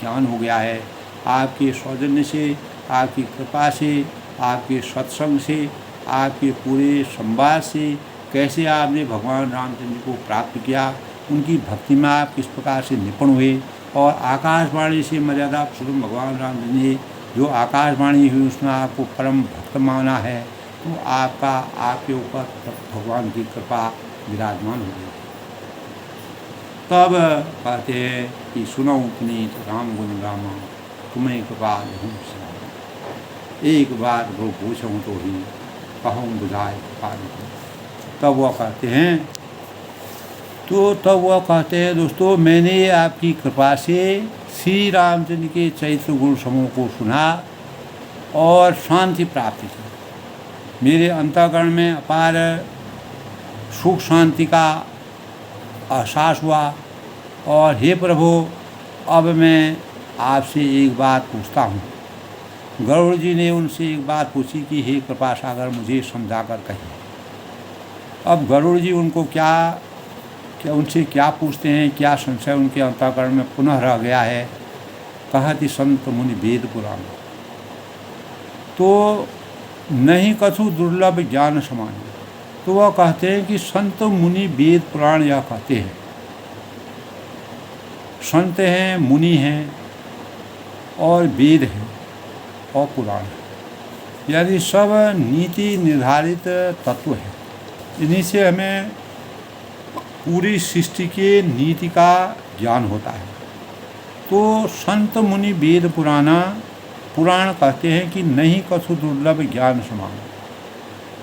ज्ञान हो गया है। आपके सौजन्य से, आपकी कृपा से, आपके सत्संग से, आपके पूरे संवाद से कैसे आपने भगवान रामचंद्र जी को प्राप्त किया, उनकी भक्ति में आप किस प्रकार से निपुण हुए, और आकाशवाणी से मर्यादा पुरुषोत्तम भगवान रामचंद्र जी जो आकाशवाणी हुई उसमें आपको परम भक्त माना है, तो आपके ऊपर भगवान की कृपा विराजमान हो गई। तब कहते हैं कि सुनो पुनीत राम गुण रामा, तुम्हें कृपा लहूँ सदा, एक बार वो पूछूँ तो ही कहूँ बुझाए पार। तब वह कहते हैं दोस्तों, मैंने आपकी कृपा से श्री रामचंद्र के चैत्र गुण समूह को सुना और शांति प्राप्त की। मेरे अंतःकरण में अपार सुख शांति का एहसास हुआ। और हे प्रभु, अब मैं आपसे एक बात पूछता हूँ। गरुड़ जी ने उनसे एक बात पूछी कि हे कृपा सागर, मुझे समझा कर कहिए। अब गरुड़ जी उनको उनसे क्या पूछते हैं, क्या संशय उनके अंतःकरण में पुनः रह गया है। कहति संत मुनि वेद पुराण, तो नहीं कछु दुर्लभ ज्ञान समान। तो वह कहते हैं कि संत मुनि वेद पुराण यह कहते हैं, संत हैं, मुनि हैं, और वेद हैं और पुराण है, यानी सब नीति निर्धारित तत्व है। इन्हीं से हमें पूरी सृष्टि के नीति का ज्ञान होता है। तो संत मुनि वेद पुराण कहते हैं कि नहीं कछु दुर्लभ ज्ञान समान,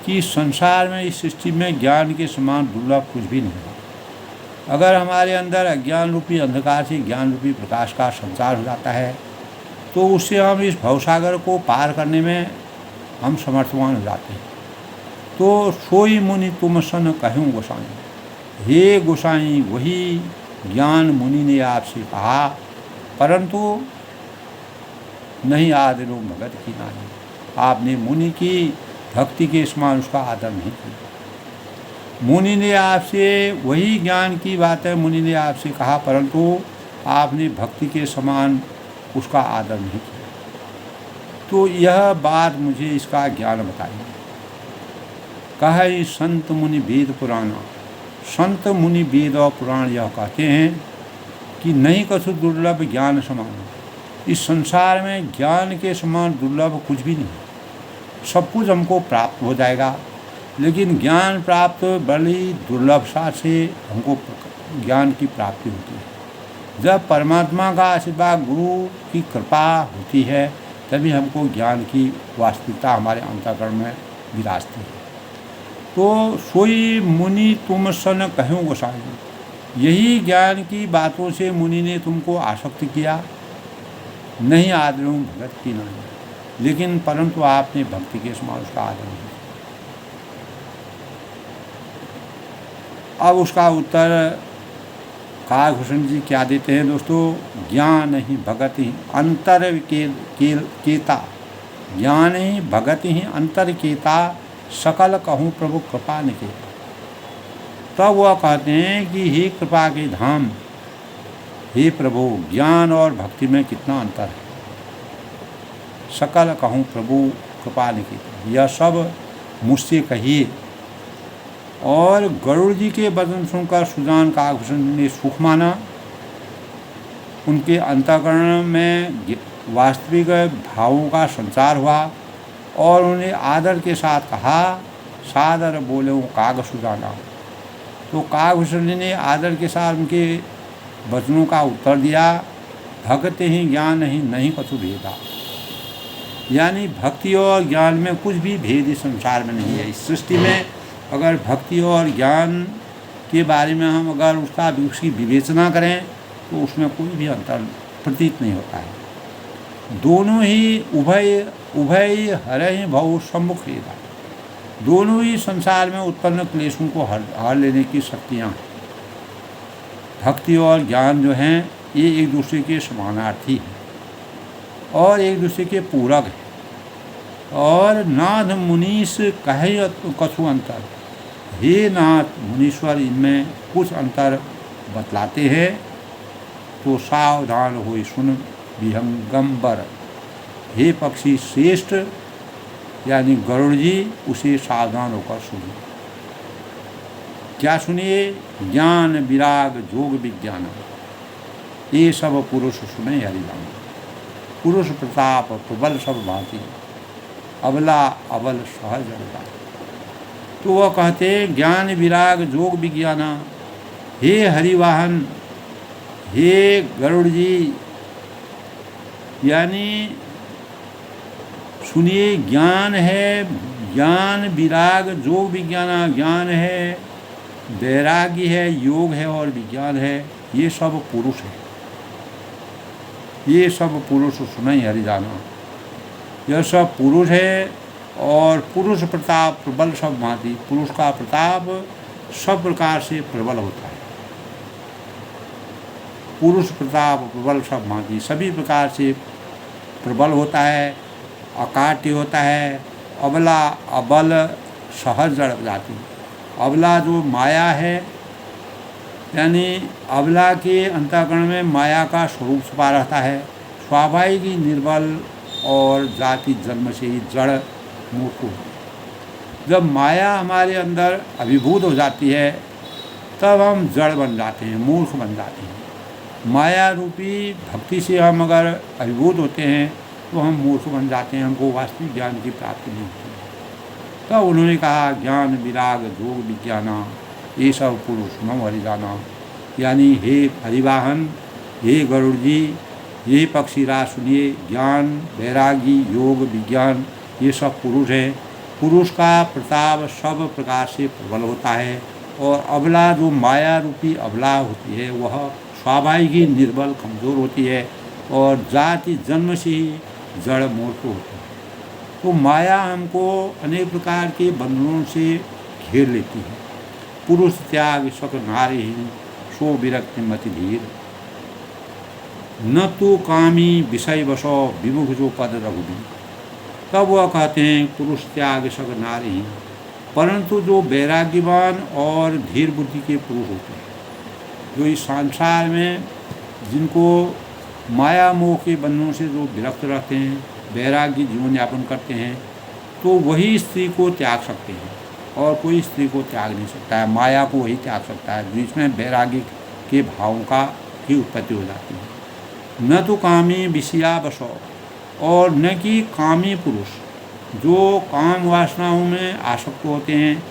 कि संसार में, इस सृष्टि में ज्ञान के समान दुर्लभ कुछ भी नहीं है। अगर हमारे अंदर अज्ञान रूपी अंधकार से ज्ञान रूपी प्रकाश का संचार हो जाता है, तो उससे हम इस भवसागर को पार करने में हम समर्थवान हो जाते हैं। तो सोई मुनि तुम सन कहूँ गोसाई, हे गोसाई, वही ज्ञान मुनि ने आपसे कहा, परंतु नहीं आदरो भगत की नानी। आपने मुनि की भक्ति के समान उसका आदर नहीं किया। मुनि ने आपसे वही ज्ञान की बात है, मुनि ने आपसे कहा, परंतु आपने भक्ति के समान उसका आदर नहीं किया। तो यह बात मुझे इसका ज्ञान बताइए। कहा संत मुनि वेद पुराना, संत मुनि वेद और पुराण यह कहते हैं कि नहीं कछु दुर्लभ ज्ञान समान। इस संसार में ज्ञान के समान दुर्लभ कुछ भी नहीं, सब कुछ हमको प्राप्त हो जाएगा। लेकिन ज्ञान प्राप्त बड़ी दुर्लभता से हमको ज्ञान की प्राप्ति होती है। जब परमात्मा का आशीर्वाद, गुरु की कृपा होती है, तभी हमको ज्ञान की वास्तविकता हमारे अंतःकरण में विराजती है। तो सोई मुनि तुम सन कहूँ गोसाई, यही ज्ञान की बातों से मुनि ने तुमको आसक्त किया। नहीं आदरूं भगत की नहीं, लेकिन परंतु आपने भक्ति के समान उसका आदर नहीं। अब उसका उत्तर काकभूषण जी क्या देते हैं दोस्तों? ज्ञान ही भगत ही अंतर केता, ज्ञान ही भगत ही अंतर केता, सकल कहूँ प्रभु कृपा निकेता। तब वह कहते हैं कि हे कृपा के धाम, हे प्रभु, ज्ञान और भक्ति में कितना अंतर है। सकल कहूँ प्रभु कृपा निकेता, यह सब मुझसे कहिए। और गरुड़ जी के वचन सुनकर सुजान काकभूषण ने सुख माना। उनके अंतःकरण में वास्तविक भावों का संचार हुआ और उन्हें आदर के साथ कहा, सादर बोले वो काग सुजाना। तो काकभूषण जी ने आदर के साथ उनके वचनों का उत्तर दिया, भगत ही ज्ञान ही नहीं कछु भेदा। यानी भक्ति और ज्ञान में कुछ भी भेद इस संसार में नहीं है। इस सृष्टि में अगर भक्ति और ज्ञान के बारे में हम अगर उसकी विवेचना करें तो उसमें कोई भी अंतर प्रतीत नहीं होता है। दोनों ही उभय हरहि भव सम्मुख हेदा, दोनों ही संसार में उत्पन्न क्लेशों को हर लेने की शक्तियाँ हैं। भक्ति और ज्ञान जो हैं ये एक दूसरे के समानार्थी हैं और एक दूसरे के पूरक हैं। और नाथ मुनीश कहे कछु अंतर, हे नाथ मुनीश्वर, इनमें कुछ अंतर बतलाते हैं तो सावधान हो सुन विहंगम्बर। हे पक्षी श्रेष्ठ यानी गरुड़ जी, उसे सावधान होकर सुनिए। क्या सुनिए? ज्ञान विराग जोग विज्ञान, ये सब पुरुष सुने हरिनाम। पुरुष प्रताप प्रबल सब भांति, अबला अबल सहज अबला। तो वह कहते ज्ञान विराग जोग विज्ञाना, हे हरिवाहन, हे गरुड़ जी, यानी सुनिए, ज्ञान है, ज्ञान विराग जोग विज्ञाना, ज्ञान है, वैराग्य है, योग है और विज्ञान है, ये सब पुरुष है। ये सब पुरुष सुनाई हरिजाना, यह सब पुरुष है। और पुरुष प्रताप प्रबल सब भांति, पुरुष का प्रताप सब प्रकार से प्रबल होता है। पुरुष प्रताप प्रबल सब भांति, सभी प्रकार से प्रबल होता है, अकाट्य होता है। अबला अबल सहज जड़ जाती, अबला जो माया है, यानी अबला के अंतःकरण में माया का स्वरूप छुपा रहता है। स्वाभाविक ही निर्बल और जाति जन्म से ही जड़ मूर्ख होती है। जब माया हमारे अंदर अभिभूत हो जाती है तब हम जड़ बन जाते हैं, मूर्ख बन जाते हैं। माया रूपी भक्ति से हम अगर अभिभूत होते हैं तो हम मूर्ख बन जाते हैं, हमको वास्तविक ज्ञान की प्राप्ति नहीं होती। तब उन्होंने कहा ज्ञान विराग जोग विज्ञाना, ये सब पुरुष नम हरिजाना, यानी हे हरिवाहन, हे गरुड़ जी, ये पक्षीराज सुनिए, ज्ञान वैरागी योग विज्ञान ये सब पुरुष है। पुरुष का प्रताप सब प्रकार से प्रबल होता है और अबला जो माया रूपी अबला होती है वह स्वाभाविक ही निर्बल कमज़ोर होती है और जाति जन्म से ही जड़ मूर्ख होती है। तो माया हमको अनेक प्रकार के बंधनों से घेर लेती है। पुरुष त्याग सक नारी सो विरक्ति मति धीर, न तो कामी विषय वशो विमुख जो पद रघुबीर। तब वह कहते हैं पुरुष त्याग सक नारी, परंतु जो वैराग्यवान और धीर बुद्धि के पुरुष होते हैं, जो इस संसार में जिनको माया मोह के बंधनों से जो विरक्त रहते हैं, वैराग्य जीवन यापन करते हैं, तो वही स्त्री को त्याग सकते हैं और कोई स्त्री को त्याग नहीं सकता है। माया को वही त्याग सकता है जिसमें वैराग्य के भावों का की उत्पत्ति हो जाती है। न तो कामी विषया बसो, और न कि कामी पुरुष, जो काम वासनाओं में आसक्त होते हैं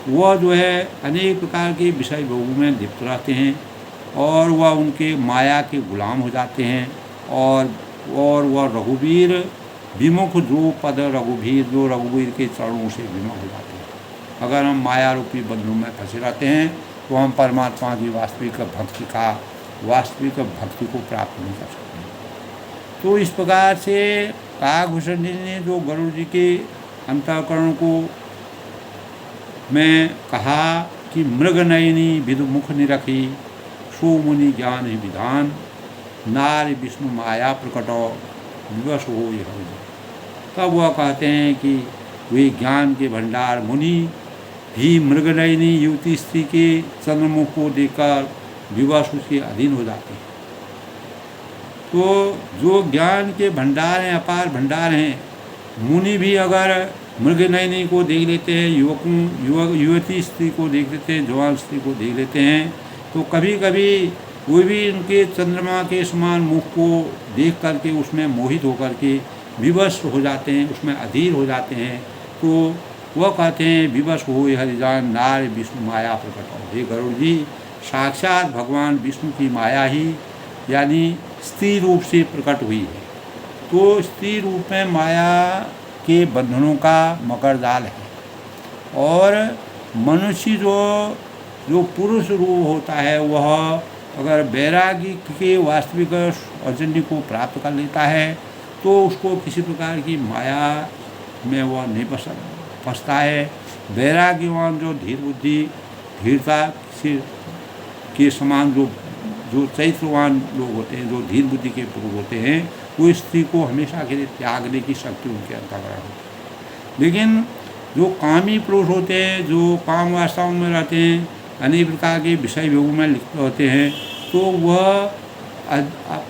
वह जो है अनेक प्रकार के विषय भोगों में लिप्त रहते हैं और वह उनके माया के गुलाम हो जाते हैं और वह रघुवीर विमुख जो पद रघुवीर के चरणों से विमुख हो जाते हैं। अगर हम माया रूपी बंधनों में फंसे रहते हैं तो हम परमात्मा की वास्तविक भक्ति को प्राप्त नहीं कर सकते। तो इस प्रकार से काकभूषण जी ने जो गरुड़ जी के अंतःकरण को मैं कहा कि मृग नयनी विदु मुख निरखी सो मुनि ज्ञान ही विधान नारी विष्णु माया प्रकटो विवश हो यह। तब वह कहते हैं कि वे ज्ञान के भंडार मुनि भी मृग नयनी युवती स्त्री के चंद्रमुख को देखकर विवश उसके अधीन हो जाते हैं। तो जो ज्ञान के भंडार हैं, अपार भंडार हैं, मुनि भी अगर मृग नयनी को देख लेते हैं, युवती स्त्री को देख लेते हैं, जवान स्त्री को देख लेते हैं, तो कभी कभी वो भी उनके चंद्रमा के समान मुख को देख करके उसमें मोहित होकर के विवश हो जाते हैं, उसमें अधीर हो जाते हैं। तो वह कहते हैं विवश हो हरिजान नार विष्णु माया प्रकट हो। हे गरुड़ जी, साक्षात भगवान विष्णु की माया ही यानी स्त्री रूप से प्रकट हुई है। तो स्त्री रूप में माया के बंधनों का मकर जाल है और मनुष्य जो पुरुष रूप होता है वह अगर वैरागी के वास्तविक अर्जनी को प्राप्त कर लेता है तो उसको किसी प्रकार की माया में वह नहीं फंसता है। वैराग्यवान जो धीर बुद्धि धीरता के समान जो चैत्रवान लोग होते हैं, जो धीर बुद्धि के पुरुष होते हैं, वो स्त्री को हमेशा के लिए त्यागने की शक्ति उनके अंतर्गत होती है। लेकिन जो कामी पुरुष होते हैं, जो काम वासनाओं में रहते हैं, अनेक प्रकार के विषय भोगों में लिप्त होते हैं, तो वह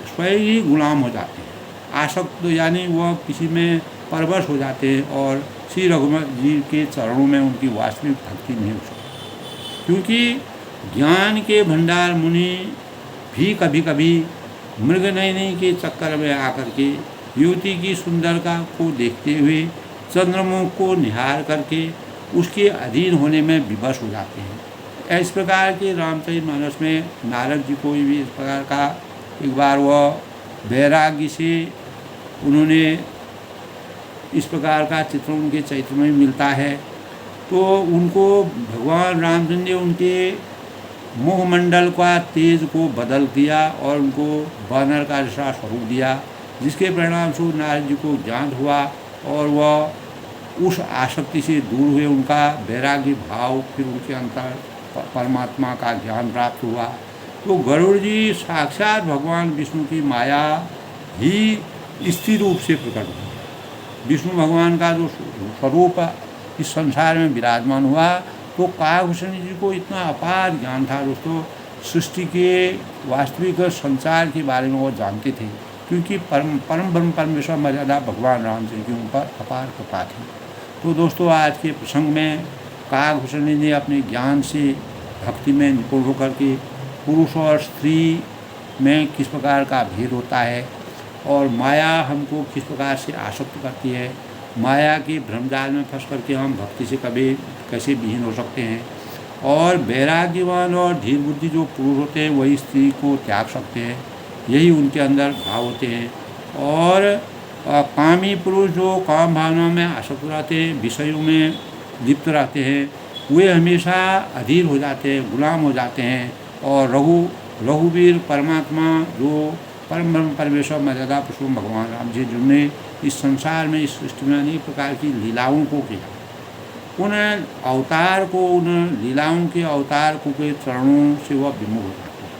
स्वयं ही गुलाम हो जाते हैं, आसक्त यानी वह किसी में परवश हो जाते हैं और श्री रघुनाथ जी के चरणों में उनकी वास्तविक भक्ति नहीं हो सकती। क्योंकि ज्ञान के भंडार मुनि भी कभी कभी मृग नयनी के चक्कर में आकर के युवती की सुंदरता को देखते हुए चंद्रमुख को निहार करके उसके अधीन होने में विवश हो जाते हैं। इस प्रकार के रामचरितमानस में नारद जी को भी इस प्रकार का एक बार वह वैराग्य से उन्होंने इस प्रकार का चित्र उनके चरित्र में मिलता है। तो उनको भगवान रामचंद्र ने उनके मुखमंडल का तेज को बदल दिया और उनको वानर का जैसा स्वरूप दिया, जिसके परिणाम स्वरूप नारद जी को ज्ञान हुआ और वह उस आसक्ति से दूर हुए। उनका वैराग्य भाव फिर उनके अंतर परमात्मा का ज्ञान प्राप्त हुआ। तो गरुड़ जी साक्षात भगवान विष्णु की माया ही स्थिर रूप से प्रकट हुई। विष्णु भगवान का जो स्वरूप इस संसार में विराजमान हुआ, तो काकभूषण जी को इतना अपार ज्ञान था दोस्तों, सृष्टि के वास्तविक संसार के बारे में वो जानते थे, क्योंकि परम ब्रह्म परमेश्वर मर्यादा भगवान राम जी के ऊपर अपार कृपा थी। तो दोस्तों, आज के प्रसंग में काकभूषण जी ने अपने ज्ञान से भक्ति में निपुण होकर के पुरुष और स्त्री में किस प्रकार का भेद होता है और माया हमको किस प्रकार से आसक्त करती है, माया के भ्रमजाल में फंस करके हम भक्ति से कभी कैसे विहीन हो सकते हैं, और वैराग्यवान और धीर बुद्धि जो पुरुष होते हैं वही स्त्री को त्याग सकते हैं, यही उनके अंदर भाव होते हैं। और कामी पुरुष जो काम भावना में आसक्त रहते हैं, विषयों में लिप्त रहते हैं, वे हमेशा अधीर हो जाते हैं, गुलाम हो जाते हैं। और रघुवीर परमात्मा जो परम ब्रह्म परमेश्वर मर्यादा पुरुषोत्तम भगवान राम जी जिन्होंने इस संसार में, इस सृष्टि में अनेक प्रकार की लीलाओं को किया, उन अवतार को, उन लीलाओं के अवतार को के चरणों से वह विमुख हो जाते हैं।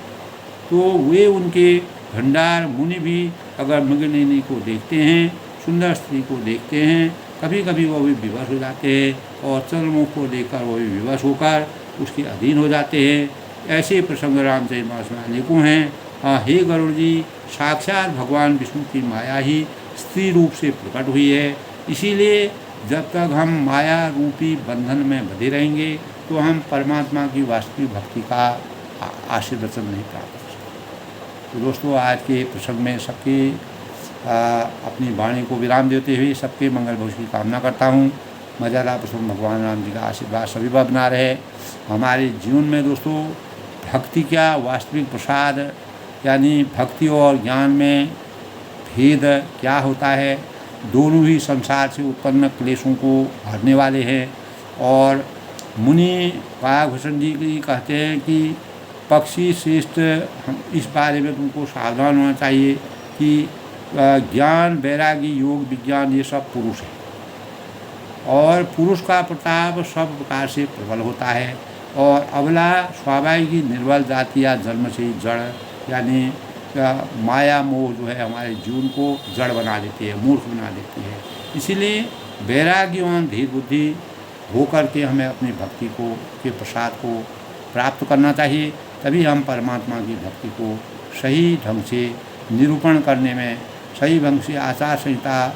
तो वे उनके भंडार मुनि भी अगर मृगनयनी को देखते हैं, सुंदर स्त्री को देखते हैं, कभी कभी वो भी विवश हो जाते हैं और चंद्रमुख को देखकर वो भी विवश होकर उसके अधीन हो जाते हैं। ऐसे प्रसंग रामचरितमानस में अनेकों हैं। हे गरुड़ जी, साक्षात भगवान विष्णु की माया ही स्त्री रूप से प्रकट हुई है। इसीलिए जब तक हम माया रूपी बंधन में बंधे रहेंगे तो हम परमात्मा की वास्तविक भक्ति का आशीर्वचन नहीं प्राप्त कर सकते। तो दोस्तों, आज के प्रसंग में सबके अपनी वाणी को विराम देते हुए सबके मंगल भविष्य की कामना करता हूँ। मर्यादा पुरुषोत्तम भगवान राम जी का आशीर्वाद सभी पर बना रहे। हमारे जीवन में दोस्तों भक्ति क्या वास्तविक प्रसाद यानी भक्ति और ज्ञान में भेद क्या होता है, दोनों ही संसार से उत्पन्न क्लेशों को भरने वाले हैं। और मुनि कायाभूषण जी की कहते हैं कि पक्षी श्रेष्ठ, हम इस बारे में तुमको सावधान होना चाहिए कि ज्ञान वैरागी योग विज्ञान ये सब पुरुष है और पुरुष का प्रताप सब प्रकार से प्रबल होता है और अबला स्वाभाविक ही निर्बल जाति या जन्म से ही जड़ यानी माया मोह जो है हमारे जीवन को जड़ बना देती है, मूर्ख बना देती है। इसीलिए वैराग्य एवं धीर बुद्धि होकर के हमें अपनी भक्ति को के प्रसाद को प्राप्त करना चाहिए। तभी हम परमात्मा की भक्ति को सही ढंग से निरूपण करने में, सही ढंग से आचार संहिता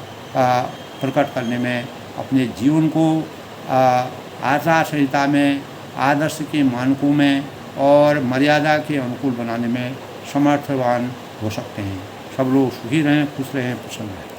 प्रकट करने में, अपने जीवन को आचार संहिता में, आदर्श के मानकों में और मर्यादा के अनुकूल बनाने में समर्थवान हो सकते हैं। सब लोग सुखी रहें, खुश रहें, प्रसन्न रहें।